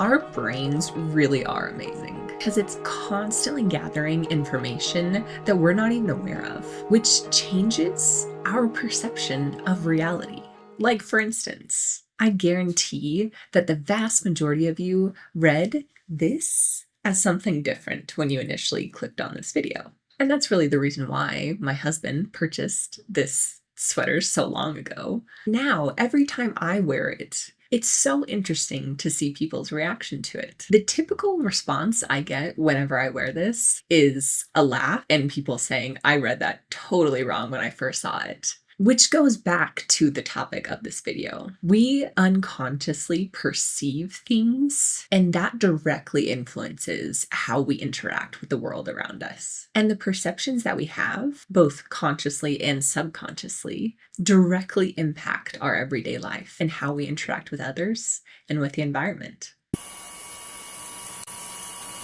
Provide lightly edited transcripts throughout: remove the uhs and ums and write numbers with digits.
Our brains really are amazing because it's constantly gathering information that we're not even aware of, which changes our perception of reality. Like, for instance, I guarantee that the vast majority of you read this as something different when you initially clicked on this video. And that's really the reason why my husband purchased this sweater so long ago. Now, every time I wear it, it's so interesting to see people's reaction to it. The typical response I get whenever I wear this is a laugh and people saying, I read that totally wrong when I first saw it. Which goes back to the topic of this video. We unconsciously perceive things, and that directly influences how we interact with the world around us. And the perceptions that we have, both consciously and subconsciously, directly impact our everyday life and how we interact with others and with the environment.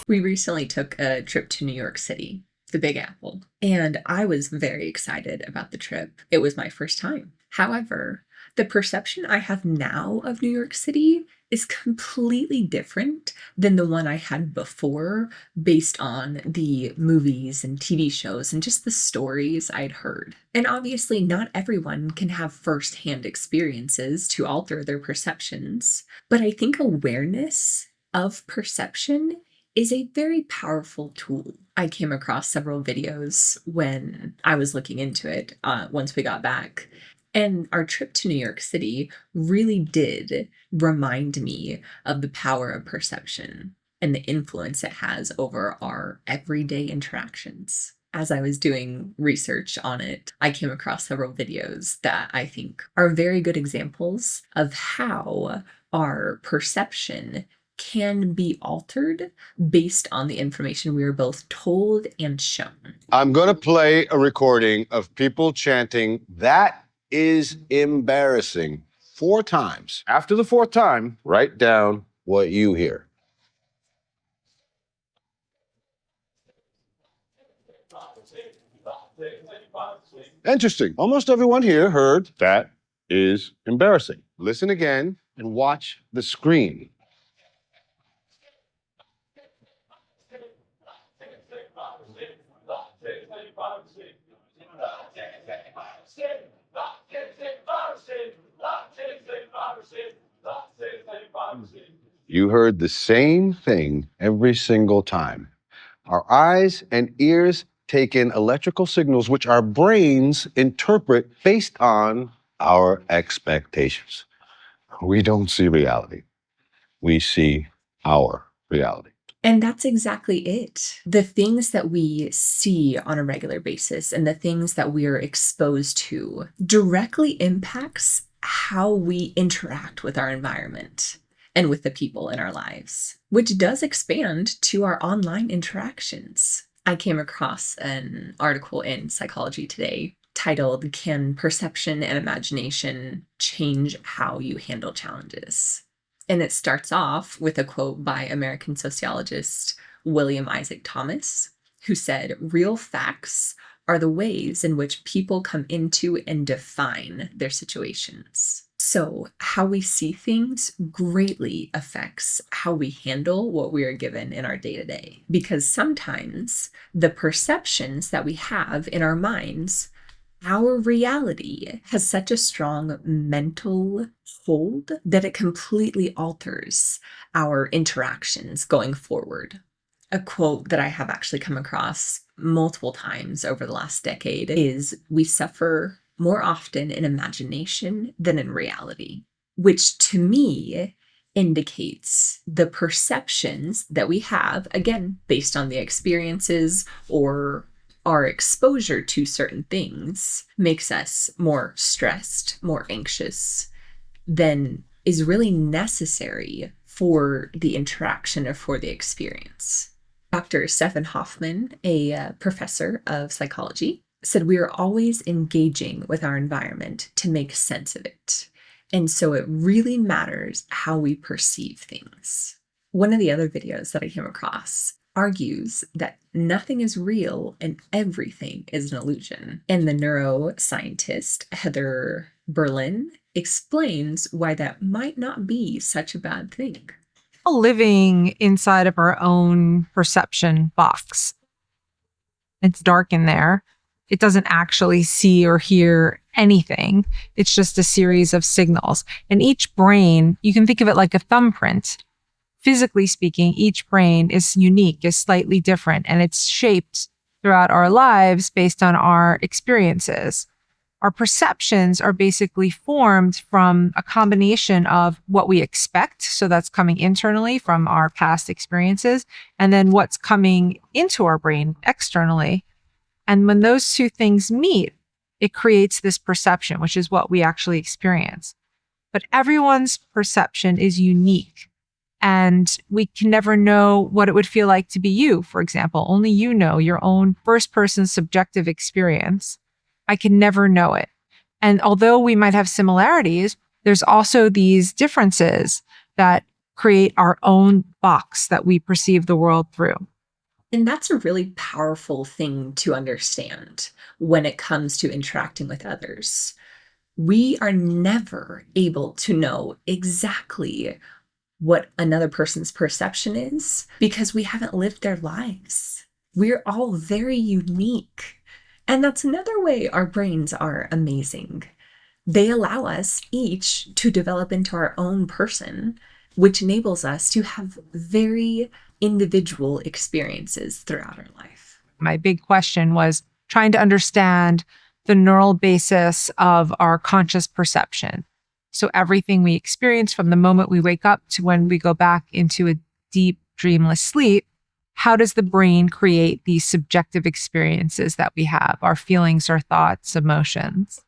We recently took a trip to New York City, the Big Apple, and I was very excited about the trip. It was my first time. However, the perception I have now of New York City is completely different than the one I had before, based on the movies and TV shows and just the stories I'd heard. And obviously, not everyone can have firsthand experiences to alter their perceptions, but I think awareness of perception is a very powerful tool. I came across several videos when I was looking into it once we got back. And our trip to New York City really did remind me of the power of perception and the influence it has over our everyday interactions. As I was doing research on it, I came across several videos that I think are very good examples of how our perception can be altered based on the information we were both told and shown. I'm going to play a recording of people chanting, "That is embarrassing," 4 times. After the 4th time, write down what you hear. Interesting. Almost everyone here heard "that is embarrassing." Listen again and watch the screen. You heard the same thing every single time. Our eyes and ears take in electrical signals which our brains interpret based on our expectations. We don't see reality. We see our reality. And that's exactly it. The things that we see on a regular basis and the things that we are exposed to directly impacts how we interact with our environment and with the people in our lives, which does expand to our online interactions. I came across an article in Psychology Today titled, "Can Perception and Imagination Change How You Handle Challenges?" And it starts off with a quote by American sociologist William Isaac Thomas, who said, "Real facts are the ways in which people come into and define their situations." So, how we see things greatly affects how we handle what we are given in our day to day. Because sometimes the perceptions that we have in our minds, our reality has such a strong mental hold that it completely alters our interactions going forward. A quote that I have actually come across multiple times over the last decade is, "We suffer more often in imagination than in reality," which to me indicates the perceptions that we have, again, based on the experiences or our exposure to certain things, makes us more stressed, more anxious than is really necessary for the interaction or for the experience. Dr. Stephen Hoffman, a professor of psychology, said we are always engaging with our environment to make sense of it. And so it really matters how we perceive things. One of the other videos that I came across argues that nothing is real and everything is an illusion. And the neuroscientist Heather Berlin explains why that might not be such a bad thing. living inside of our own perception box. It's dark in there. It doesn't actually see or hear anything. It's just a series of signals. And each brain, you can think of it like a thumbprint. Physically speaking, each brain is unique, is slightly different, and it's shaped throughout our lives based on our experiences. Our perceptions are basically formed from a combination of what we expect. So that's coming internally from our past experiences, and then what's coming into our brain externally. And when those two things meet, it creates this perception, which is what we actually experience. But everyone's perception is unique. And we can never know what it would feel like to be you, for example. Only you know your own first person subjective experience. I can never know it. And although we might have similarities, there's also these differences that create our own box that we perceive the world through. And that's a really powerful thing to understand when it comes to interacting with others. We are never able to know exactly what another person's perception is because we haven't lived their lives. We're all very unique. And that's another way our brains are amazing. They allow us each to develop into our own person, which enables us to have very individual experiences throughout our life. My big question was trying to understand the neural basis of our conscious perception. So everything we experience from the moment we wake up to when we go back into a deep, dreamless sleep, how does the brain create these subjective experiences that we have, our feelings, our thoughts, emotions?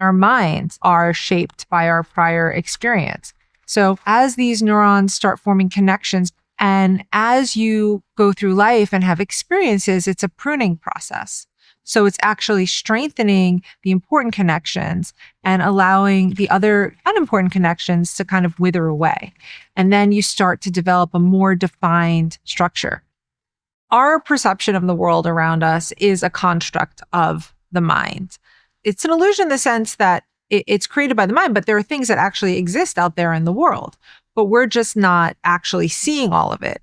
Our minds are shaped by our prior experience. So as these neurons start forming connections, and as you go through life and have experiences, it's a pruning process. So it's actually strengthening the important connections and allowing the other unimportant connections to kind of wither away. And then you start to develop a more defined structure. Our perception of the world around us is a construct of the mind. It's an illusion in the sense that it's created by the mind, but there are things that actually exist out there in the world, but we're just not actually seeing all of it.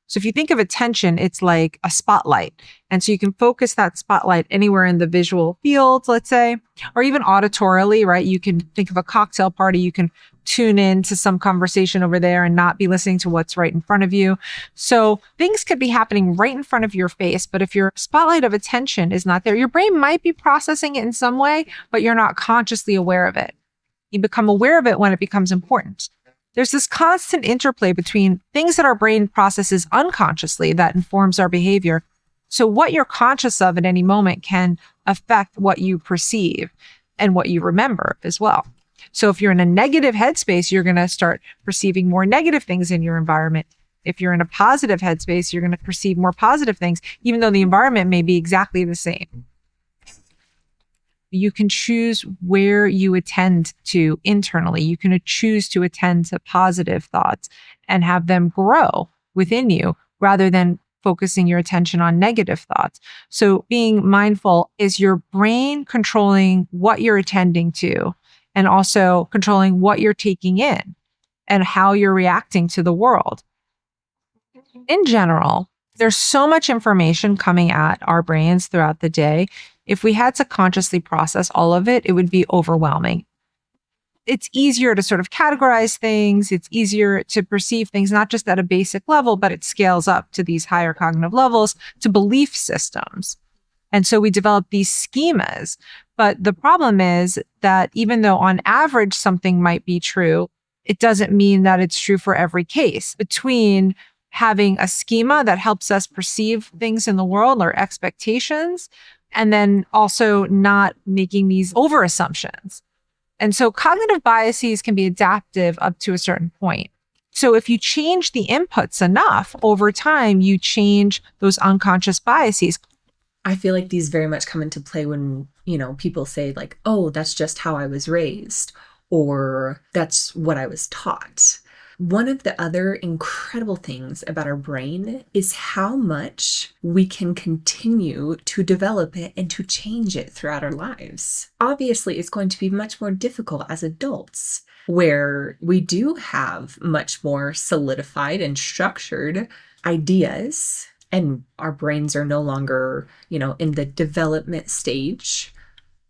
So if you think of attention, it's like a spotlight. And so you can focus that spotlight anywhere in the visual field, let's say, or even auditorily, right? You can think of a cocktail party. You can tune in to some conversation over there and not be listening to what's right in front of you. So things could be happening right in front of your face. But if your spotlight of attention is not there, your brain might be processing it in some way, but you're not consciously aware of it. You become aware of it when it becomes important. There's this constant interplay between things that our brain processes unconsciously that informs our behavior. So what you're conscious of at any moment can affect what you perceive and what you remember as well. So if you're in a negative headspace, you're going to start perceiving more negative things in your environment. If you're in a positive headspace, you're going to perceive more positive things, even though the environment may be exactly the same. You can choose where you attend to internally. You can choose to attend to positive thoughts and have them grow within you rather than focusing your attention on negative thoughts. So being mindful is your brain controlling what you're attending to and also controlling what you're taking in and how you're reacting to the world. In general, there's so much information coming at our brains throughout the day. If we had to consciously process all of it, it would be overwhelming. It's easier to sort of categorize things. It's easier to perceive things, not just at a basic level, but it scales up to these higher cognitive levels, to belief systems. And so we develop these schemas. But the problem is that even though on average something might be true, it doesn't mean that it's true for every case. Between having a schema that helps us perceive things in the world or expectations, and then also not making these over assumptions. And so cognitive biases can be adaptive up to a certain point. So if you change the inputs enough over time, you change those unconscious biases. I feel like these very much come into play when, people say like, oh, that's just how I was raised, or that's what I was taught. One of the other incredible things about our brain is how much we can continue to develop it and to change it throughout our lives. Obviously, it's going to be much more difficult as adults, where we do have much more solidified and structured ideas, and our brains are no longer, in the development stage,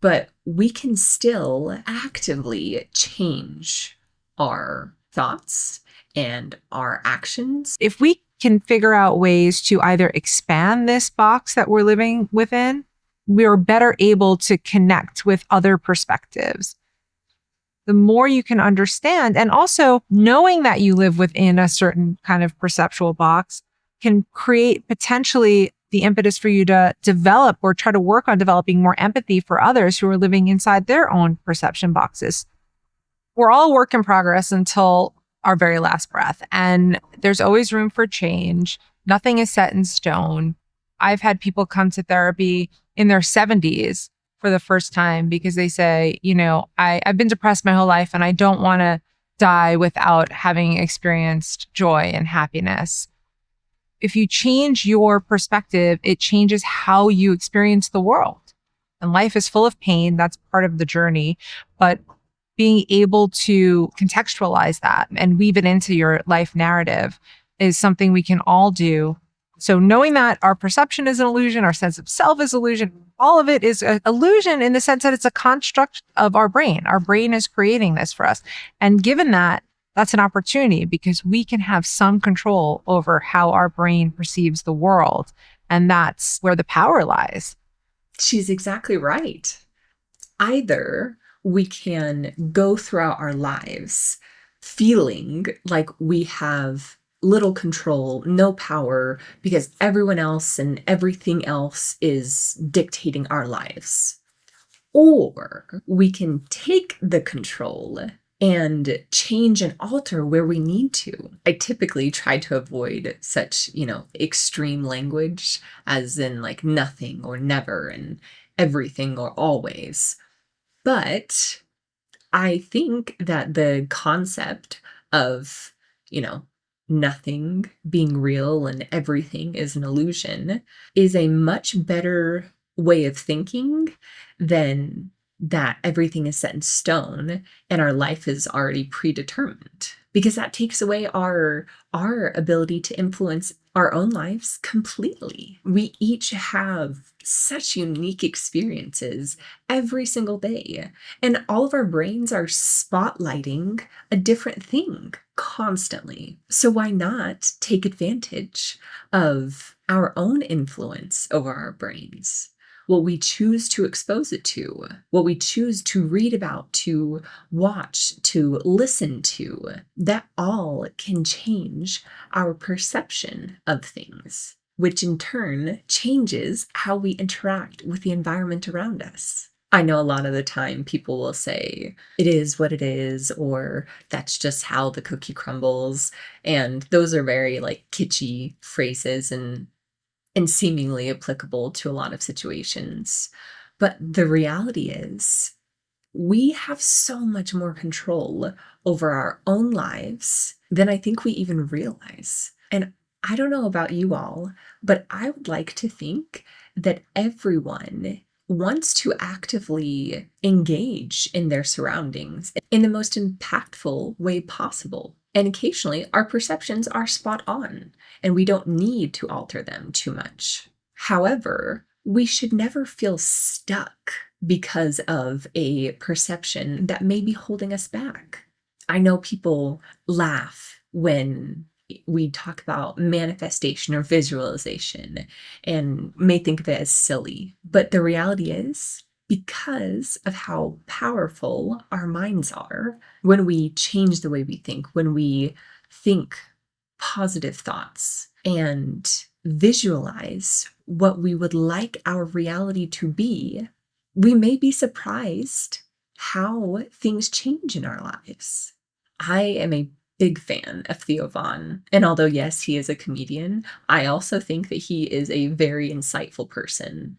but we can still actively change our thoughts and our actions. If we can figure out ways to either expand this box that we're living within, we are better able to connect with other perspectives. The more you can understand, and also knowing that you live within a certain kind of perceptual box can create potentially the impetus for you to develop or try to work on developing more empathy for others who are living inside their own perception boxes. We're all work in progress until our very last breath, and there's always room for change. Nothing is set in stone. I've had people come to therapy in their 70s for the first time because they say, I've been depressed my whole life and I don't want to die without having experienced joy and happiness. If you change your perspective, it changes how you experience the world. And life is full of pain. That's part of the journey. But being able to contextualize that and weave it into your life narrative is something we can all do. So knowing that our perception is an illusion, our sense of self is illusion, all of it is an illusion in the sense that it's a construct of our brain. Our brain is creating this for us. And given that, that's an opportunity because we can have some control over how our brain perceives the world. And that's where the power lies. She's exactly right. Either we can go throughout our lives feeling like we have little control, no power, because everyone else and everything else is dictating our lives. Or we can take the control and change and alter where we need to. I typically try to avoid such, extreme language as in like nothing or never and everything or always. But I think that the concept of, nothing being real and everything is an illusion is a much better way of thinking than that everything is set in stone and our life is already predetermined, because that takes away our ability to influence our own lives completely. We each have such unique experiences every single day, and all of our brains are spotlighting a different thing constantly. So why not take advantage of our own influence over our brains? What we choose to expose it to, what we choose to read about, to watch, to listen to, that all can change our perception of things, which in turn changes how we interact with the environment around us. I know a lot of the time people will say, it is what it is, or that's just how the cookie crumbles. And those are very kitschy phrases and seemingly applicable to a lot of situations. But the reality is, we have so much more control over our own lives than I think we even realize. And I don't know about you all, but I would like to think that everyone wants to actively engage in their surroundings in the most impactful way possible. And occasionally our perceptions are spot on and we don't need to alter them too much. However, we should never feel stuck because of a perception that may be holding us back. I know people laugh when we talk about manifestation or visualization and may think of it as silly, but the reality is, because of how powerful our minds are, when we change the way we think, when we think positive thoughts and visualize what we would like our reality to be, we may be surprised how things change in our lives. I am a big fan of Theo Von, and although yes, he is a comedian, I also think that he is a very insightful person.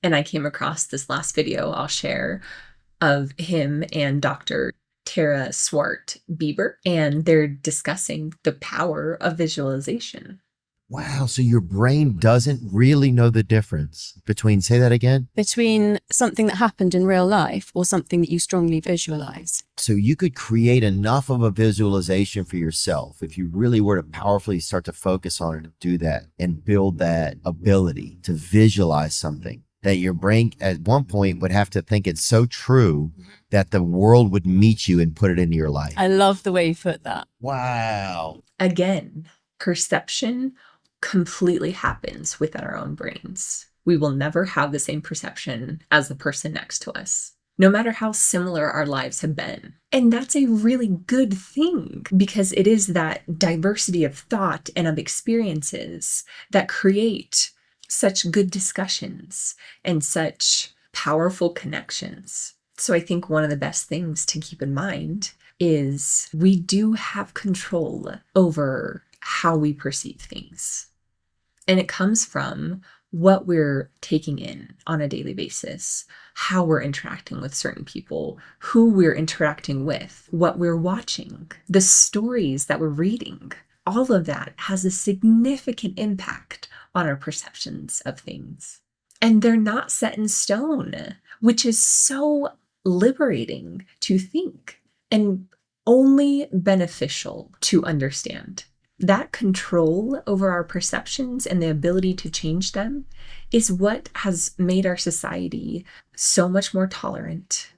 And I came across this last video I'll share of him and Dr. Tara Swart Bieber, and they're discussing the power of visualization. Wow. So your brain doesn't really know the difference between, say that again. Between something that happened in real life or something that you strongly visualize. So you could create enough of a visualization for yourself if you really were to powerfully start to focus on it and do that and build that ability to visualize something that your brain at one point would have to think it's so true that the world would meet you and put it into your life. I love the way you put that. Wow. Again, perception completely happens within our own brains. We will never have the same perception as the person next to us, no matter how similar our lives have been. And that's a really good thing because it is that diversity of thought and of experiences that create such good discussions and such powerful connections. So I think one of the best things to keep in mind is we do have control over how we perceive things. And it comes from what we're taking in on a daily basis, how we're interacting with certain people, who we're interacting with, what we're watching, the stories that we're reading. All of that has a significant impact on our perceptions of things. And they're not set in stone, which is so liberating to think and only beneficial to understand. That control over our perceptions and the ability to change them is what has made our society so much more tolerant,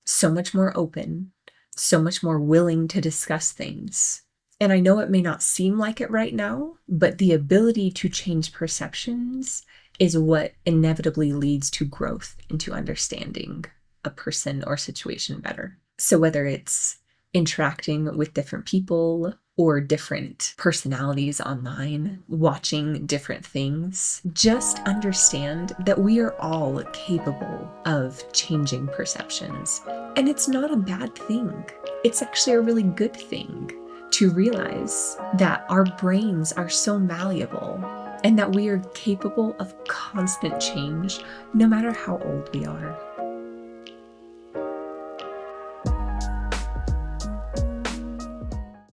so much more open, so much more willing to discuss things. And I know it may not seem like it right now, but the ability to change perceptions is what inevitably leads to growth into understanding a person or situation better. So whether it's interacting with different people or different personalities online, watching different things, just understand that we are all capable of changing perceptions. And it's not a bad thing. It's actually a really good thing to realize that our brains are so malleable and that we are capable of constant change no matter how old we are.